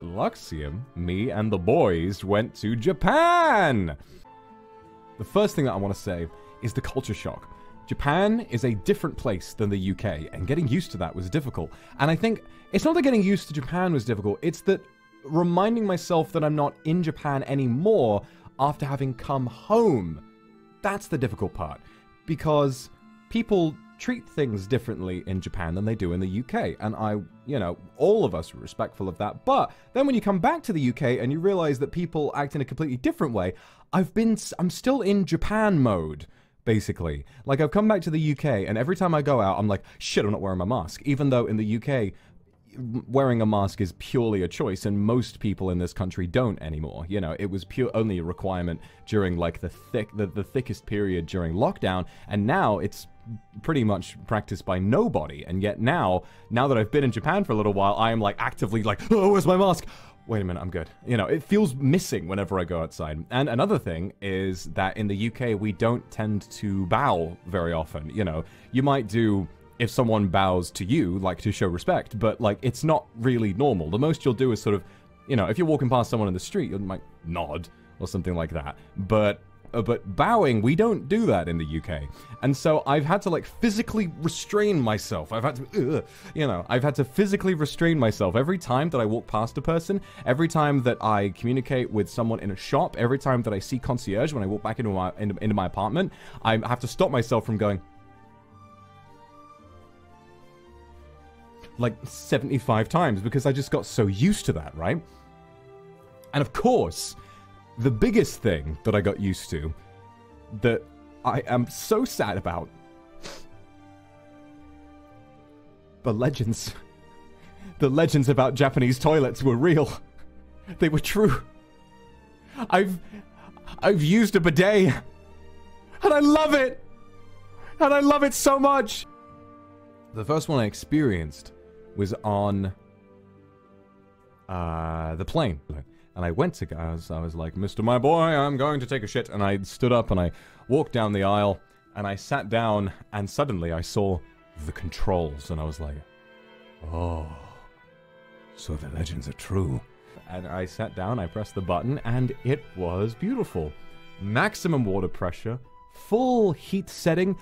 Luxium, me and the boys went to Japan! The first thing that I want to say is the culture shock. Japan is a different place than the UK, and getting used to that was difficult. And I think it's not that getting used to Japan was difficult, it's that reminding myself that I'm not in Japan anymore after having come home. That's the difficult part. Because people treat things differently in Japan than they do in the UK. And all of us are respectful of that. But then when you come back to the UK and you realize that people act in a completely different way, I'm still in Japan mode, basically. Like, I've come back to the UK, and every time I go out, I'm like, shit, I'm not wearing my mask. Even though in the UK, wearing a mask is purely a choice, and most people in this country don't anymore. You know, it was only a requirement during, like, the thickest period during lockdown, and now it's pretty much practiced by nobody. And yet now that I've been in Japan for a little while, I am, like, actively like, oh, where's my mask? Wait a minute, I'm good. You know, it feels missing whenever I go outside. And another thing is that in the UK, we don't tend to bow very often. You know, you might do, if someone bows to you, like, to show respect, but, like, it's not really normal. The most you'll do is sort of, you know, if you're walking past someone in the street, you might nod or something like that. But bowing, we don't do that in the UK. And so I've had to, like, physically restrain myself. I've had to physically restrain myself every time that I walk past a person, every time that I communicate with someone in a shop, every time that I see concierge when I walk back into my apartment. I have to stop myself from going, like, 75 times, because I just got so used to that, right? And of course, the biggest thing that I got used to, that I am so sad about, the legends about Japanese toilets were real. They were true. I've used a bidet, and I love it! And I love it so much! The first one I experienced was on the plane. And I went to guys, I was like, Mr. My boy, I'm going to take a shit. And I stood up and I walked down the aisle and I sat down and suddenly I saw the controls and I was like, oh, so the legends are true. And I sat down, I pressed the button, and it was beautiful. Maximum water pressure, full heat setting.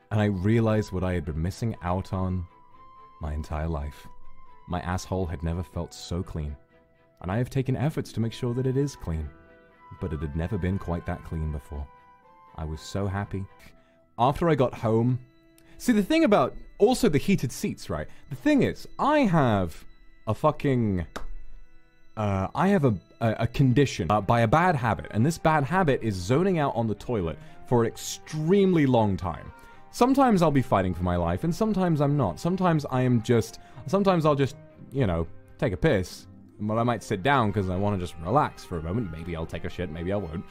And I realized what I had been missing out on my entire life. My asshole had never felt so clean. And I have taken efforts to make sure that it is clean. But it had never been quite that clean before. I was so happy. After I got home... See, the thing about... Also the heated seats, right? The thing is, I have a fucking... I have a condition by a bad habit. And this bad habit is zoning out on the toilet for an extremely long time. Sometimes I'll be fighting for my life, and sometimes I'm not. Sometimes I'll just, you know, take a piss. But I might sit down because I want to just relax for a moment. Maybe I'll take a shit, maybe I won't.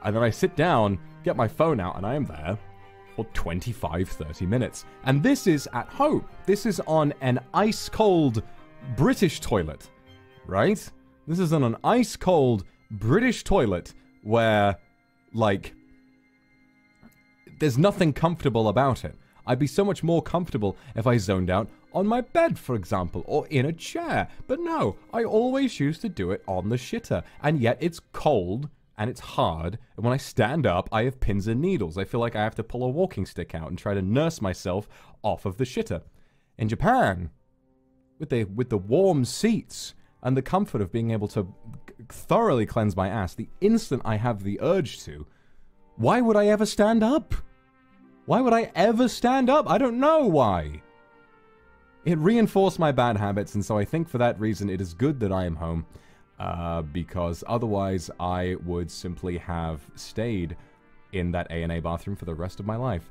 And then I sit down, get my phone out, and I am there for 25, 30 minutes. And this is at home. This is on an ice-cold British toilet, right? This is on an ice-cold British toilet where, like... there's nothing comfortable about it. I'd be so much more comfortable if I zoned out on my bed, for example, or in a chair. But no, I always choose to do it on the shitter. And yet it's cold, and it's hard, and when I stand up, I have pins and needles. I feel like I have to pull a walking stick out and try to nurse myself off of the shitter. In Japan, with the warm seats and the comfort of being able to thoroughly cleanse my ass, the instant I have the urge to, why would I ever stand up? Why would I ever stand up? I don't know why. It reinforced my bad habits, and so I think for that reason it is good that I am home. Because otherwise I would simply have stayed in that A&A bathroom for the rest of my life.